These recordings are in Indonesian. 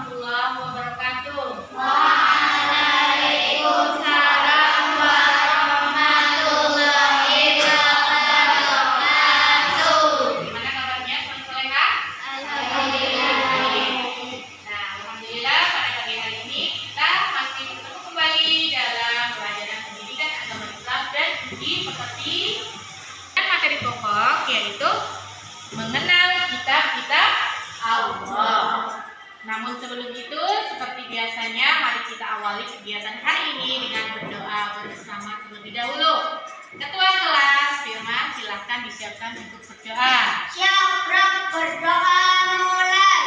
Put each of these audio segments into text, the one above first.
warahmatullahi wabarakatuh. Waalaikumsalam warahmatullahi wabarakatuh. Gimana kabarnya, soleha? Alhamdulillah. Nah, alhamdulillah pada pagi hari ini kita masih bertemu kembali dalam pelajaran pendidikan agama Islam dan seperti materi pokok yaitu mengenal kitab-kitab Allah. Namun sebelum itu, seperti biasanya, mari kita awali kegiatan hari ini dengan berdoa bersama terlebih dahulu. Ketua kelas Firman, silahkan disiapkan untuk berdoa. Siap, Rob, berdoa mulai.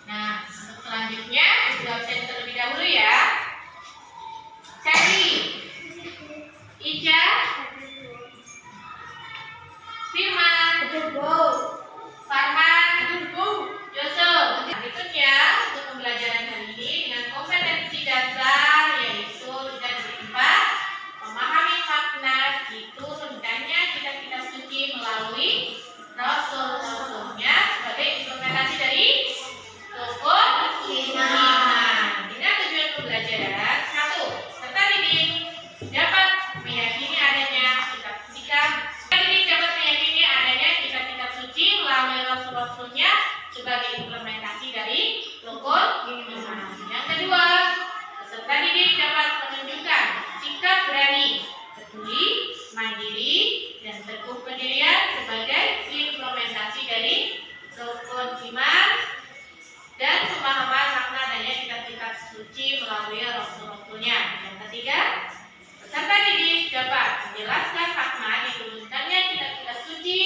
Nah, untuk selanjutnya, sudah absen terlebih dahulu ya. Sari, Ica, Firman, Farhan, Yusuf. Berikutnya untuk pembelajaran hari ini dengan kompetensi dasar yaitu kita berimpa memahami makna diturunkannya kitab-kitab suci melalui rasul-rasulnya sebagai implementasi dari rukun iman. Dengan tujuan pembelajaran satu, serta didik dapat meyakini adanya sikap-sikap dapat meyakini adanya kitab-kitab suci melalui rasul-rasulnya sebagai implementasi dari rukun iman. Yang kedua, peserta didik dapat menunjukkan sikap berani, peduli, mandiri, dan teguh pendirian sebagai implementasi dari rukun iman dan pemahaman makna adanya kitab-kitab suci melalui rasul-rasulnya. Yang ketiga, peserta didik dapat menjelaskan makna diturunkannya kitab-kitab suci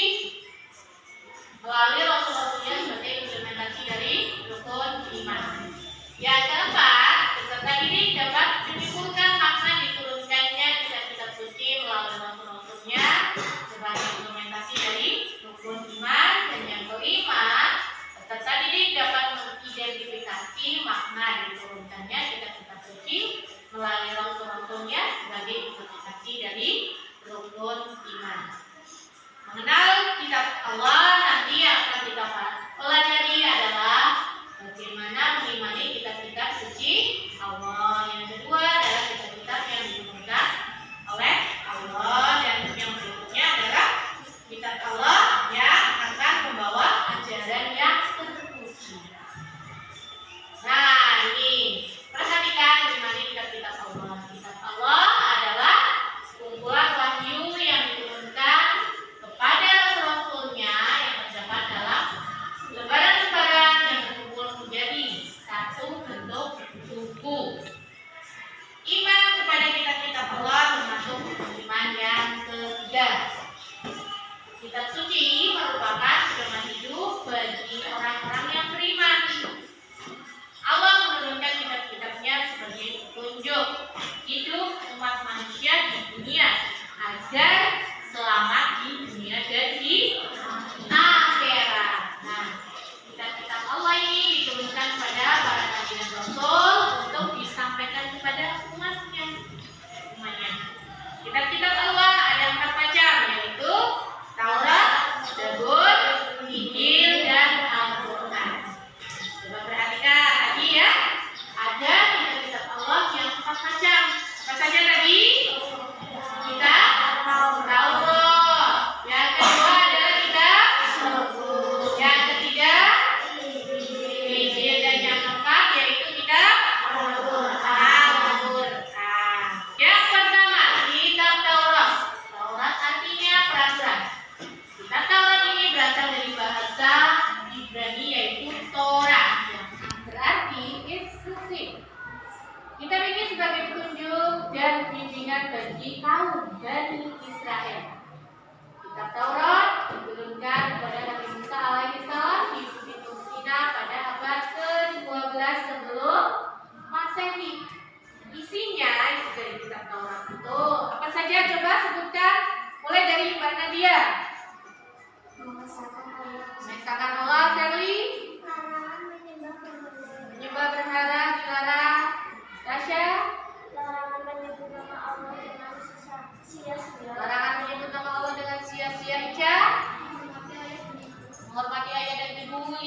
melalui rasul-rasulnya sebagai implementasi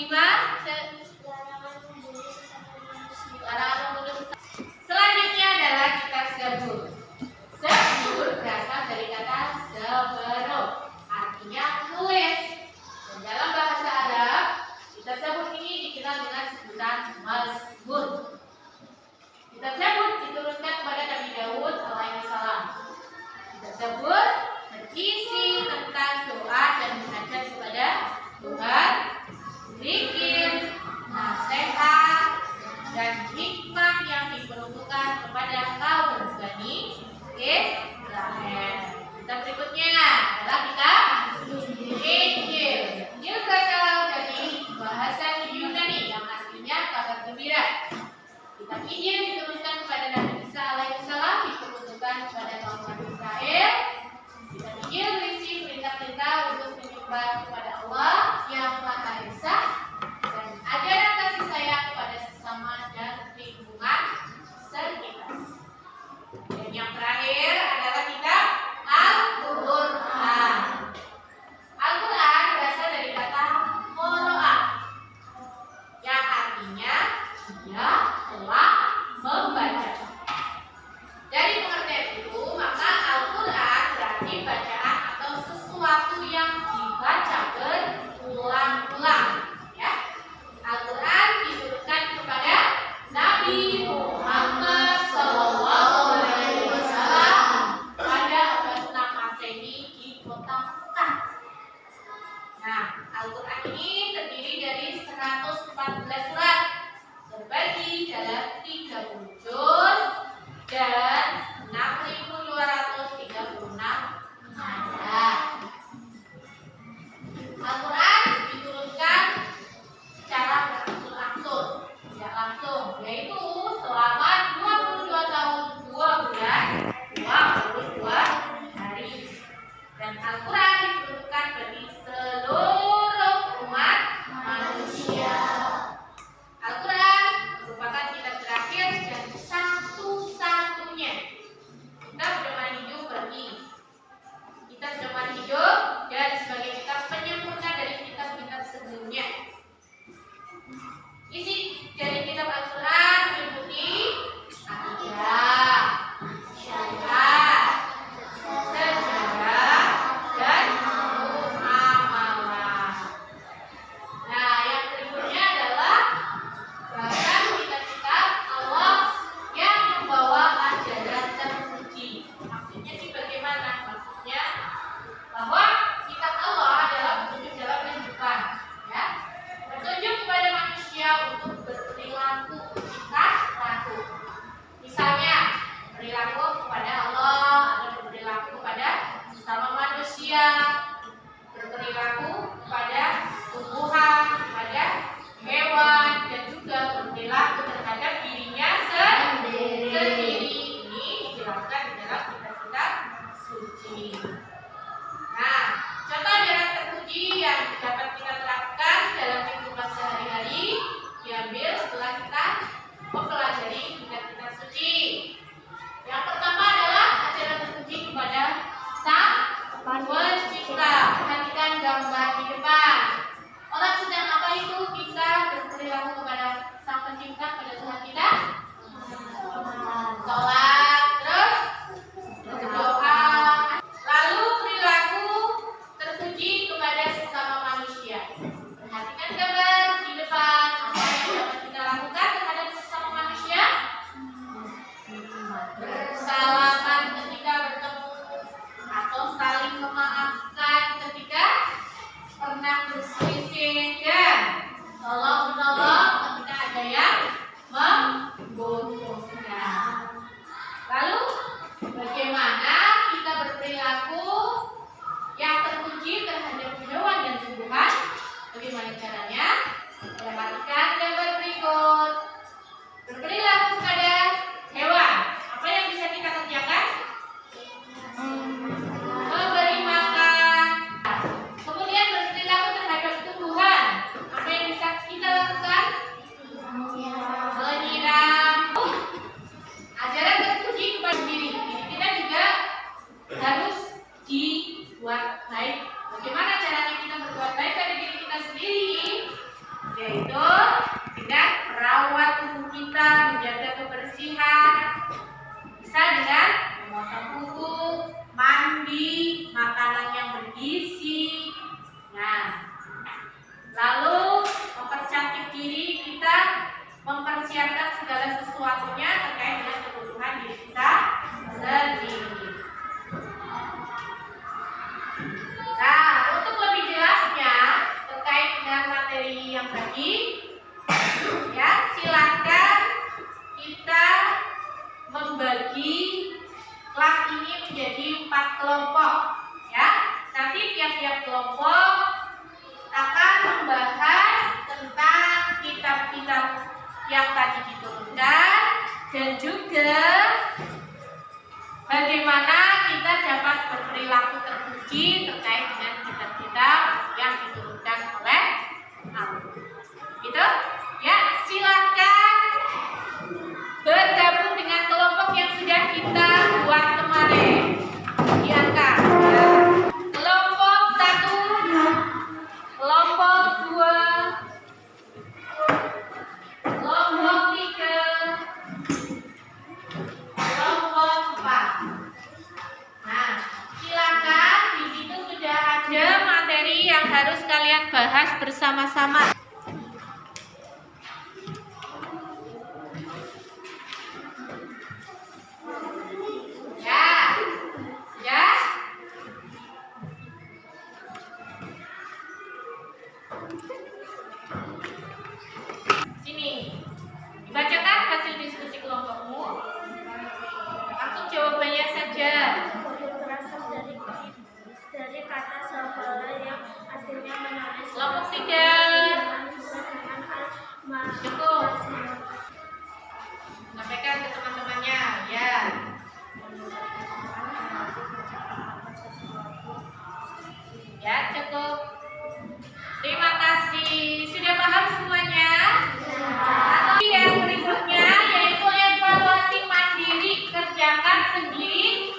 kelima, larangan membunuh sesama. Selanjutnya adalah kitab Zabur. Zabur berasal dari kata zabaro, artinya menulis. Dan dalam bahasa Arab, kitab Zabur ini dikenal dengan sebutan Mazmur. Kitab Zabur diturunkan kepada Nabi Daud alaihissalam. Kitab Zabur berisi tentang doa dan munajat kepada Tuhan, zikir, nasihat, dan hikmah yang diperuntukkan kepada kaum Bani Israel. Kitab berikutnya adalah kitab Injil. Injil berasal dari bahasa Yunani yang artinya kabar gembira. Kitab Injil diturunkan kepada Nabi Isa alaihissalam, diperuntukkan kepada kaum Bani Israel. Kitab Injil berisi perintah-perintah untuk menyembah kepada Allah yang Maha Esa dan ajaran kasih sayang kepada sesama dan lingkungan sekitar. Dan yang terakhir adalah kitab Al-Quran. Al-Quran berasal dari kata qoro'a yang artinya dia telah membaca. Dari pengertian itu, maka Al-Quran berarti bacaan atau sesuatu yang dibaca berulang-ulang. Ya, Al-Quran diturunkan kepada Nabi Muhammad SAW pada abad 6 Masehi di kota Mekah. Nah, Al-Quran ini terdiri dari 114 surat, terbagi dalam 30 juz dan 6.236 ayat. Al-Quran diturunkan secara berangsur-angsur, tidak langsung, yaitu selama 22 tahun 2 bulan 22 hari. Dan Al-Quran diturunkan bagi seluruh umat manusia. Al-Quran merupakan kitab terakhir dan satu-satunya kitab pedoman hidup bagi kitab pedoman hidup dan sebagai kitab penyempurna dari kitab-kitab sebelumnya. Isi dari kitab Al-Quran meliputi akidah, syariat, sejarah, dan muamalah. Nah, yang berikutnya adalah bahkan kitab-kitab Allah yang membawa ajaran terpuji. Maksudnya sih bagaimana? Maksudnya bahwa kitab Allah adalah petunjuk dalam kehidupan, ya, petunjuk kepada manusia untuk berperilaku tingkah laku. Misalnya perilaku kepada Allah atau berperilaku kepada sesama manusia, berperilaku kepada tumbuhan, kepada hewan, dan juga berperilaku terhadap dirinya sendiri. Ini dijelaskan di dalam kitab-kitab suci. Nah, contoh ajaran terpuji yang dapat kita terapkan dalam kehidupan sehari-hari diambil setelah kita mempelajari kitab-kitab suci. Yang pertama adalah ajaran terpuji kepada Sang Pencipta. Perhatikan gambar di depan. Orang sedang apa itu kita berperilaku kepada Sang Pencipta, pada Tuhan kita? Sholat, terus berdoa. Lalu perilaku terpuji kepada sesama manusia. Perhatikan gambar di depan. Apa yang dapat kita lakukan terhadap sesama manusia? Bersalaman ketika bertemu, atau saling memaafkan ketika pernah berselisih, dan tolong-menolong ketika ada yang membutuhkan. Lalu bagaimana kita berperilaku yang terpuji terhadap hewan dan tumbuhan? Bagaimana caranya? Perhatikan gambar berikut. Berperilaku kepada hewan, apa yang bisa kita kerjakan? Memberi makan. Kemudian berperilaku terhadap tumbuhan, apa yang bisa kita lakukan? Menyiram. Ajaran terpuji kepada diri kita juga harus dibuat baik. Bagaimana caranya kita berbuat baik pada diri kita sendiri? yaitu dengan merawat tubuh kita, menjaga kebersihan, bisa dengan memotong kuku, mandi, makanan yang bergizi. Nah, lalu mempercantik diri, kita mempersiapkan segala sesuatunya terkait dengan kebutuhan diri kita sendiri. Nah, untuk lebih jelasnya terkait dengan materi yang tadi, ya silakan kita membagi kelas ini menjadi 4 kelompok. Ya, nanti tiap-tiap kelompok akan membahas tentang kitab-kitab yang tadi diturunkan dan juga bagaimana kita dapat berperilaku terpuji terkait dengan kitab-kitab yang diturunkan oleh Allah. Gitu? Ya, silakan bergabung dengan kelompok yang sudah kita buat kemarin. Diangkat. Ya. Kelompok 1, kelompok 2, kelompok 3, kelompok 4. Nah, silakan di situ sudah ada materi yang harus kalian bahas bersama-sama. Sini, dibacakan hasil diskusi kelompokmu. Langsung jawabannya saja. Berasal dari kata sekolah yang artinya menulis. Kelompok 3. Cukup. Sampaikan ke teman-temannya, ya. Ya, cukup. Terima kasih. Sudah paham semuanya? Atau yang berikutnya yaitu evaluasi mandiri, kerjakan sendiri.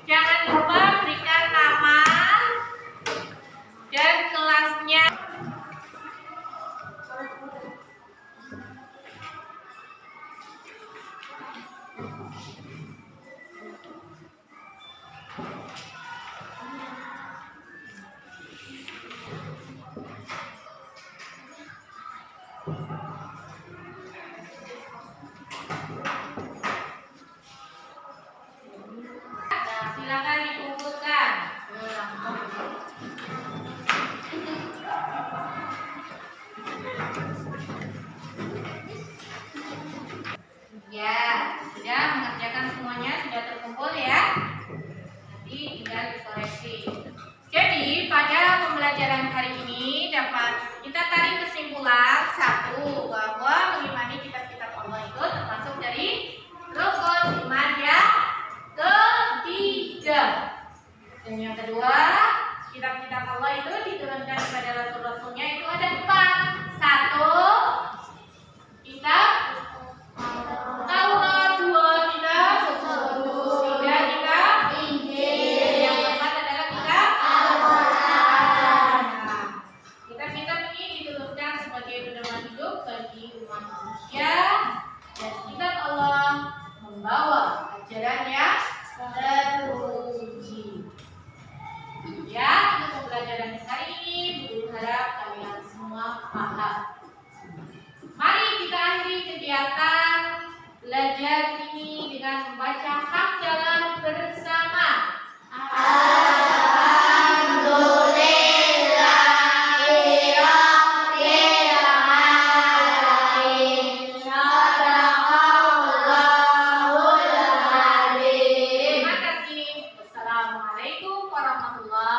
Jangan lupa berikan nama dan kelasnya. Nah, silakan dikumpulkan. Ya, sudah mengerjakan semuanya, sudah terkumpul ya. Nanti tinggal dikoreksi. Jadi pada pembelajaran hari ini dapat kita tarik kesimpulan satu, bahwa mengimani kitab-kitab Allah itu termasuk dari rukun iman yang ketiga. Dan yang kedua, kitab-kitab Allah itu diturunkan kepada rasul-rasulnya itu ada 4. 1, kitab Taurat, 2 kitab Zabur, 3 kitab Injil, yang keempat adalah kitab Al-Quran. Nah, kitab-kitab ini diturunkan sebagai pedoman hidup bagi umat manusia, dan kitab Allah membawa ajaran yang terpuji. Ya, untuk pembelajaran hari ini, Guru harap kalian semua paham. Mari kita akhiri kegiatan belajar ini dengan membaca hamdalah bersama. Terima kasih. Wassalamualaikum warahmatullahi